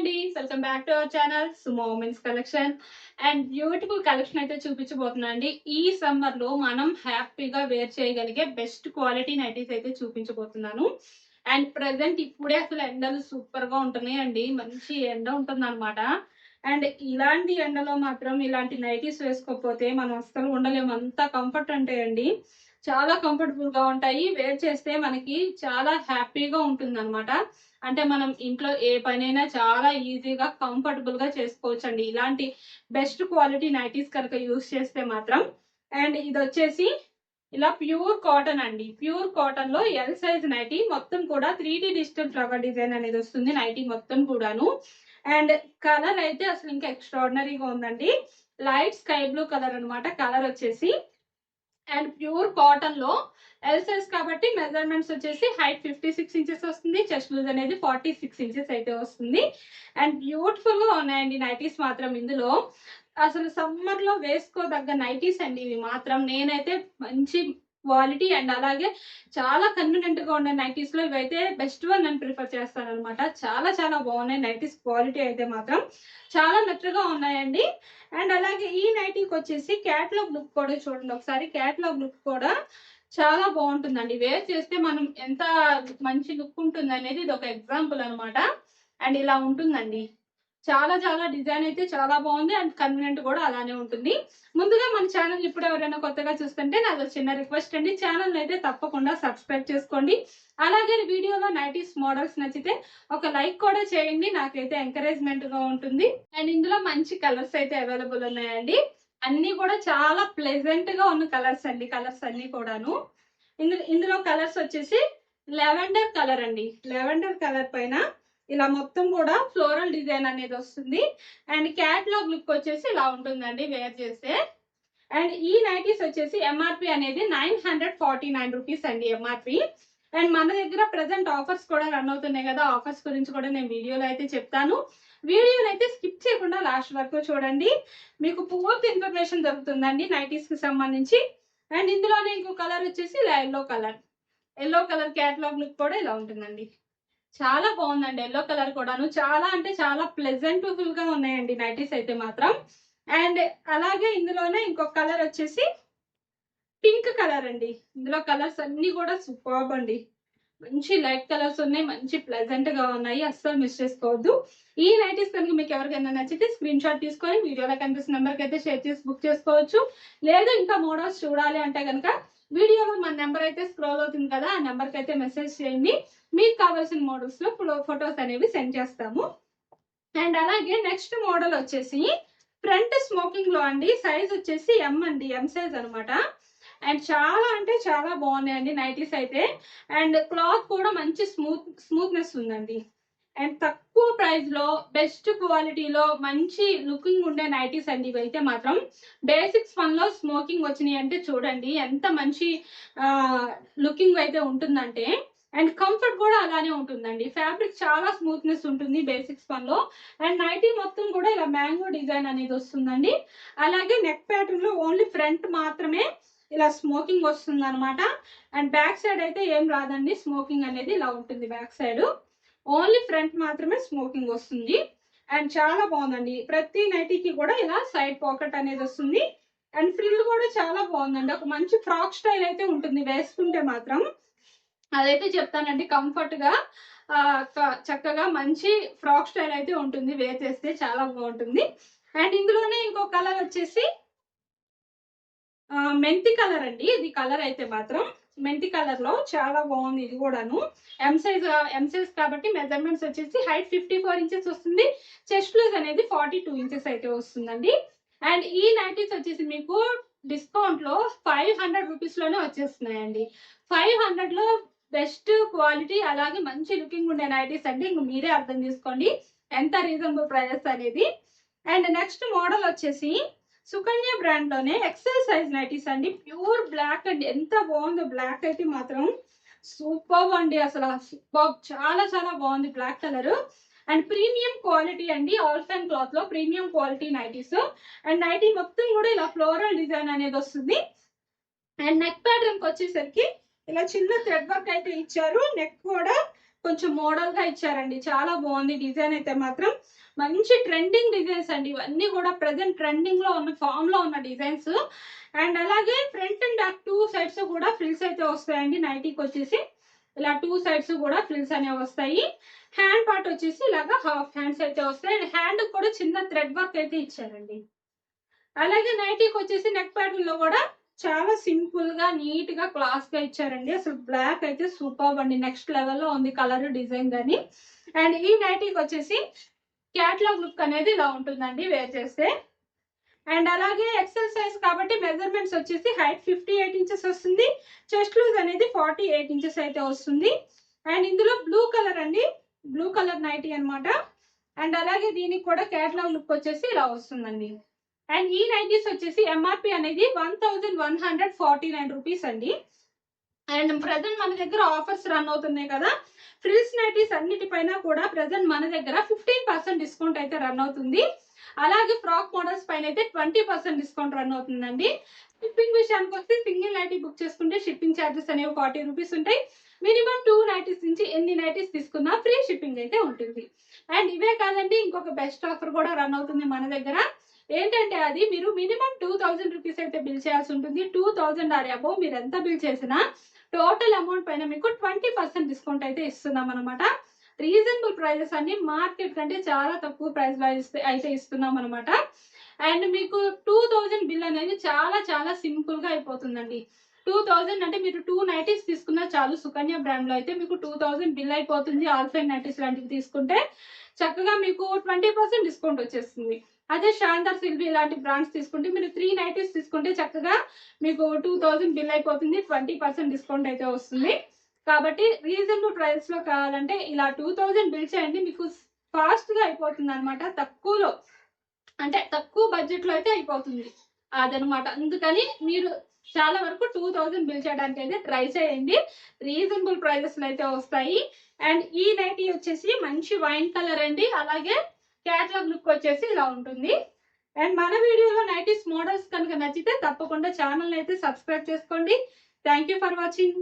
అండి, welcome back to our channel Sumo women's collection. And beautiful collection అయితే చూపించబోతున్నా అండి. ఈ సమ్మర్ లో మనం హ్యాపీగా వేర్ చేయగలిగే బెస్ట్ క్వాలిటీ నైటీస్ అయితే చూపించబోతున్నాను. అండ్ ప్రెసెంట్ ఇప్పుడే అసలు ఎండలు సూపర్ గా ఉంటున్నాయండి. మంచి ఎండ ఉంటుంది అనమాట. అండ్ ఇలాంటి ఎండలో మాత్రం ఇలాంటి నైటీస్ వేసుకోకపోతే మనం అస్సలు ఉండలేము. అంత కంఫర్ట్ ఉంటాయండి, చాలా కంఫర్టబుల్ గా ఉంటాయి. వేర్ చేస్తే మనకి చాలా హ్యాపీగా ఉంటుంది అనమాట. అంటే మనం ఇంట్లో ఏ పనైనా చాలా ఈజీగా కంఫర్టబుల్ గా చేసుకోవచ్చు అండి, ఇలాంటి బెస్ట్ క్వాలిటీ నైటీస్ కనుక యూస్ చేస్తే మాత్రం. అండ్ ఇది వచ్చేసి ఇలా ప్యూర్ కాటన్ అండి. ప్యూర్ కాటన్ లో ఎల్ సైజ్ నైటీ, మొత్తం కూడా 3D డిజిటల్ ఫ్లవర్ డిజైన్ అనేది వస్తుంది నైటీ మొత్తం కూడాను. అండ్ కలర్ అయితే అసలు ఇంకా ఎక్స్ట్రాడినరీగా ఉందండి. లైట్ స్కై బ్లూ కలర్ అనమాట కలర్ వచ్చేసి. అండ్ ప్యూర్ కాటన్ లో ఎల్ సైజ్ కాబట్టి మెజర్మెంట్స్ వచ్చేసి హైట్ 56 ఇంచెస్ వస్తుంది, చెస్ట్ లూజ్ అనేది 46 ఇంచెస్ అయితే వస్తుంది. అండ్ బ్యూటిఫుల్ గా ఉన్నాయండి నైటీస్ మాత్రం ఇందులో. అసలు సమ్మర్ లో వేసుకోదగ్గ నైటీస్ అండి ఇవి మాత్రం. నేనైతే మంచి క్వాలిటీ అండ్ అలాగే చాలా కన్వీనియంట్ గా ఉండే నైటీస్ లో ఇవైతే బెస్ట్ వన్ నేను ప్రిఫర్ చేస్తాను అనమాట. చాలా చాలా బాగున్నాయి నైటీస్ క్వాలిటీ అయితే మాత్రం, చాలా మెత్తగా ఉన్నాయండి. అండ్ అలాగే ఈ నైటీకి వచ్చేసి క్యాటలాగ్ లుక్ కూడా చూడండి ఒకసారి. క్యాటలాగ్ లుక్ కూడా చాలా బాగుంటుందండి. వేర్ చేస్తే మనం ఎంత మంచి లుక్ ఉంటుంది అనేది ఇది ఒక ఎగ్జాంపుల్ అనమాట. అండ్ ఇలా ఉంటుందండి. చాలా చాలా డిజైన్ అయితే చాలా బాగుంది అండ్ కన్వీనియంట్ కూడా అలానే ఉంటుంది. ముందుగా మన ఛానల్ ఇప్పుడు ఎవరైనా కొత్తగా చూస్తుంటే నాది చిన్న రిక్వెస్ట్ అండి, ఛానల్ అయితే తప్పకుండా సబ్స్క్రైబ్ చేసుకోండి. అలాగే వీడియోలో నైటీస్ మోడల్స్ నచ్చితే ఒక లైక్ కూడా చేయండి, నాకైతే ఎంకరేజ్మెంట్ గా ఉంటుంది. అండ్ ఇందులో మంచి కలర్స్ అయితే అవైలబుల్ ఉన్నాయండి. అన్ని కూడా చాలా ప్లెజెంట్ గా ఉన్న కలర్స్ అండి. కలర్స్ అన్ని కూడాను ఇందులో కలర్స్ వచ్చేసి లెవెండర్ కలర్ అండి. లెవెండర్ కలర్ పైన ఇలా మొత్తం కూడా ఫ్లోరల్ డిజైన్ అనేది వస్తుంది. అండ్ క్యాట్లాగ్ లుక్ వచ్చేసి ఇలా ఉంటుందండి వేర్ చేస్తే. అండ్ ఈ నైటీస్ వచ్చేసి ఎంఆర్పి అనేది 949 రూపీస్ అండి ఎంఆర్పి. అండ్ మన దగ్గర ప్రెసెంట్ ఆఫర్స్ కూడా రన్ అవుతున్నాయి కదా, ఆఫర్స్ గురించి కూడా నేను వీడియోలో అయితే చెప్తాను. వీడియోని అయితే స్కిప్ చేయకుండా లాస్ట్ వరకు చూడండి, మీకు పూర్తి ఇన్ఫర్మేషన్ దొరుకుతుందండి నైటీస్ కి సంబంధించి. అండ్ ఇందులోనే ఇంకో కలర్ వచ్చేసి yellow colour. Yellow colour catalogue look కూడా ఇలా ఉంటుందండి. చాలా బాగుందండి ఎల్లో కలర్ కూడాను. చాలా అంటే చాలా ప్లెజెంట్ఫుల్ గా ఉన్నాయండి నైటీస్ అయితే మాత్రం. అండ్ అలాగే ఇందులోనే ఇంకొక కలర్ వచ్చేసి పింక్ కలర్ అండి. ఇందులో కలర్స్ అన్ని కూడా సూపర్బ్ అండి. మంచి లైట్ కలర్స్ ఉన్నాయి, మంచి ప్లెజెంట్ గా ఉన్నాయి, అస్సలు మిస్ చేసుకోవద్దు. ఈ నైటీస్ కనుక మీకు ఎవరికైనా నచ్చితే స్క్రీన్ షాట్ తీసుకొని వీడియోలో కనిపిస్తున్న నెంబర్కి అయితే షేర్ చేసి బుక్ చేసుకోవచ్చు. లేదు ఇంకా మోడల్స్ చూడాలి అంటే కనుక వీడియోలో మన నెంబర్ అయితే స్క్రోల్ అవుతుంది కదా, ఆ నెంబర్కి అయితే మెసేజ్ చేయండి. మీకు కావాల్సిన మోడల్స్ లో ఫొటోస్ అనేవి సెండ్ చేస్తాము. అండ్ అలాగే నెక్స్ట్ మోడల్ వచ్చేసి ఫ్రంట్ స్మోకింగ్ లో అండి. సైజ్ వచ్చేసి ఎం అండి, ఎం సైజ్ అనమాట. అండ్ చాలా అంటే చాలా బాగున్నాయండి నైటీస్ అయితే. అండ్ క్లాత్ కూడా మంచి స్మూత్నెస్ ఉందండి. అండ్ తక్కువ ప్రైస్ లో బెస్ట్ క్వాలిటీలో మంచి లుకింగ్ ఉండే నైటీస్ అండి ఇవైతే మాత్రం. బేసిక్స్ వన్ లో స్మోకింగ్ వచ్చినాయి అంటే చూడండి ఎంత మంచి లుకింగ్ అయితే ఉంటుందంటే. అండ్ కంఫర్ట్ కూడా అలానే ఉంటుందండి. ఫ్యాబ్రిక్ చాలా స్మూత్నెస్ ఉంటుంది బేసిక్స్ వన్ లో. అండ్ నైటీ మొత్తం కూడా ఇలా మ్యాంగో డిజైన్ అనేది వస్తుందండి. అలాగే నెక్ ప్యాటర్న్ లో ఓన్లీ ఫ్రంట్ మాత్రమే ఇలా స్మోకింగ్ వస్తుంది అనమాట. అండ్ బ్యాక్ సైడ్ అయితే ఏం రాదండి, స్మోకింగ్ అనేది ఇలా ఉంటుంది బ్యాక్ సైడ్. ఓన్లీ ఫ్రంట్ మాత్రమే స్మోకింగ్ వస్తుంది. అండ్ చాలా బాగుందండి. ప్రతి నైటీకి కూడా ఇలా సైడ్ పాకెట్ అనేది వస్తుంది. అండ్ ఫ్రిల్ కూడా చాలా బాగుందండి. ఒక మంచి ఫ్రాక్ స్టైల్ అయితే ఉంటుంది వేసుకుంటే మాత్రం, అదైతే చెప్తానండి. కంఫర్ట్ గా చక్కగా మంచి ఫ్రాక్ స్టైల్ అయితే ఉంటుంది, వేర్ చేస్తే చాలా బాగుంటుంది. అండ్ ఇందులోనే ఇంకో కలర్ వచ్చేసి మెంతి కలర్ అండి. ఇది కలర్ అయితే మాత్రం మెంతి కలర్ లో చాలా బాగుంది. ఇది కూడాను ఎం సైజ్ కాబట్టి మెజర్మెంట్స్ వచ్చేసి హైట్ 54 ఇంచెస్ వస్తుంది, చెస్ట్ లూజ్ అనేది 42 ఇంచెస్ అయితే వస్తుందండి. అండ్ ఈ నైటీస్ వచ్చేసి మీకు డిస్కౌంట్ లో 500 రూపీస్ లోనే వచ్చేస్తున్నాయండి. 500 లో బెస్ట్ క్వాలిటీ అలాగే మంచి లుకింగ్ ఉండే నైటీస్ అండి. ఇంక మీరే అర్థం చేసుకోండి ఎంత రీజనబుల్ ప్రైజెస్ అనేది. అండ్ నెక్స్ట్ మోడల్ వచ్చేసి సుకన్య బ్రాండ్ లోనే ఎక్సెల్ సైజ్ నైటీస్ అండి. ప్యూర్ బ్లాక్ అండి, ఎంత బాగుందో బ్లాక్ అయితే మాత్రం. సూపర్ అండి, అసలు సూపర్, చాలా చాలా బాగుంది black colour. And premium quality అండి, ఆల్ఫైన్ క్లాత్ లో premium quality nighties. And nighty మొత్తం కూడా ఇలా ఫ్లోరల్ డిజైన్ అనేది వస్తుంది. అండ్ నెక్ ప్యాటర్న్ కి వచ్చేసరికి ఇలా చిన్న థ్రెడ్ వర్క్ అయితే ఇచ్చారు. నెక్ కూడా కొంచెం మోడల్ గా ఇచ్చారండి. చాలా బాగుంది డిజైన్ అయితే మాత్రం. మంచి ట్రెండింగ్ డిజైన్స్ అండి ఇవన్నీ కూడా. ప్రెసెంట్ ట్రెండింగ్ లో ఉన్న ఫామ్ లో ఉన్న డిజైన్స్. అండ్ అలాగే ఫ్రంట్ అండ్ బ్యాక్ 2 సైడ్స్ కూడా ఫ్రిల్స్ అయితే వస్తాయండి. నైటీకి వచ్చేసి ఇలా 2 సైడ్స్ కూడా ఫ్రిల్స్ అనేవి వస్తాయి. హ్యాండ్ పార్ట్ వచ్చేసి ఇలాగా హాఫ్ హ్యాండ్స్ అయితే వస్తాయి. అండ్ హ్యాండ్ కూడా చిన్న థ్రెడ్ వర్క్ అయితే ఇచ్చారండి. అలాగే నైటీకి వచ్చేసి నెక్ ప్యాటర్న్ లో కూడా చాలా సింపుల్ గా నీట్ గా క్లాస్ గా ఇచ్చారండి. అసలు బ్లాక్ అయితే సూపర్ అండి. నెక్స్ట్ లెవెల్ లో ఉంది కలర్ డిజైన్ గానీ. అండ్ ఈ నైటీకి వచ్చేసి క్యాట్లాగ్ లుక్ అనేది ఇలా ఉంటుందండి వేర్ చేస్తే. అండ్ అలాగే ఎక్సెల్ సైజ్ కాబట్టి మెజర్మెంట్స్ వచ్చేసి హైట్ 58 ఇంచెస్ వస్తుంది. చెస్ట్ లూజ్ అనేది 48 ఇంచెస్ అయితే వస్తుంది. అండ్ ఇందులో బ్లూ కలర్ అండి, బ్లూ కలర్ నైటీ అన్నమాట. అండ్ అలాగే దీనికి కూడా క్యాట్లాగ్ లుక్ వచ్చేసి ఇలా వస్తుందండి. అండ్ ఈ నైటీస్ వచ్చేసి ఎంఆర్పి అనేది 1149 రూపీస్ అండి. అండ్ ప్రజెంట్ మన దగ్గర ఆఫర్స్ రన్ అవుతున్నాయి కదా, ఫ్రిల్స్ నైటీస్ అన్నిటిపైన కూడా ప్రజెంట్ మన దగ్గర 15% డిస్కౌంట్ అయితే రన్ అవుతుంది. అలాగే ఫ్రాక్ మోడల్స్ పైన అయితే 20% డిస్కౌంట్ రన్ అవుతుందండి. షిప్పింగ్ విషయానికి వస్తే సింగిల్ నైటీ బుక్ చేసుకుంటే షిప్పింగ్ ఛార్జెస్ అనేవి 40 రూపీస్ ఉంటాయి. మినిమం 2 నైటీస్ నుంచి ఎన్ని నైటీస్ తీసుకున్నా ఫ్రీ షిప్పింగ్ అయితే ఉంటుంది. అండ్ ఇవే కాదండి, ఇంకొక బెస్ట్ ఆఫర్ కూడా రన్ అవుతుంది మన దగ్గర. ఏంటంటే అది మీరు మినిమం 2000 రూపీస్ అయితే బిల్ చేయాల్సి ఉంటుంది. 2000 ఆర్ అబౌవ్ మీరు ఎంత బిల్ చేసినా టోటల్ అమౌంట్ పైన మీకు 20% డిస్కౌంట్ అయితే ఇస్తున్నాం అనమాట. రీజనబుల్ ప్రైజెస్ అన్ని మార్కెట్ కంటే చాలా తక్కువ ప్రైస్ లో అయితే ఇస్తున్నాం అనమాట. అండ్ మీకు 2000 బిల్ అనేది చాలా చాలా సింపుల్ గా అయిపోతుందండి. 2000 అంటే మీరు 2 నైటీస్ తీసుకున్నా చాలు. సుకన్య బ్రాండ్ లో అయితే మీకు 2000 బిల్ అయిపోతుంది. ఆల్ఫైన్ నైటీస్ లాంటివి తీసుకుంటే చక్కగా మీకు 20% డిస్కౌంట్ వచ్చేస్తుంది. అదే శాందార్ సిల్వీ ఇలాంటి బ్రాండ్స్ తీసుకుంటే మీరు 3 నైటీస్ తీసుకుంటే చక్కగా మీకు 2000 బిల్ అయిపోతుంది. 20% డిస్కౌంట్ అయితే వస్తుంది. కాబట్టి రీజనబుల్ ప్రైస్ లో కావాలంటే ఇలా 2000 బిల్ చేయండి, మీకు ఫాస్ట్ గా అయిపోతుంది అనమాట. తక్కువలో అంటే తక్కువ బడ్జెట్ లో అయితే అయిపోతుంది అదనమాట. అందుకని మీరు చాలా వరకు 2000 బిల్ చేయడానికి అయితే ట్రై చేయండి. రీజనబుల్ ప్రైజెస్ లో అయితే వస్తాయి. అండ్ ఈ నైటీ వచ్చేసి మంచి వైన్ కలర్ అండి. అలాగే క్యాట్లాగ్ లుక్ వచ్చేసి ఇలా ఉంటుంది. అండ్ మన వీడియోలో నైటీస్ మోడల్స్ కనుక నచ్చితే తప్పకుండా ఛానల్ అయితే సబ్స్క్రైబ్ చేసుకోండి. Thank you for watching.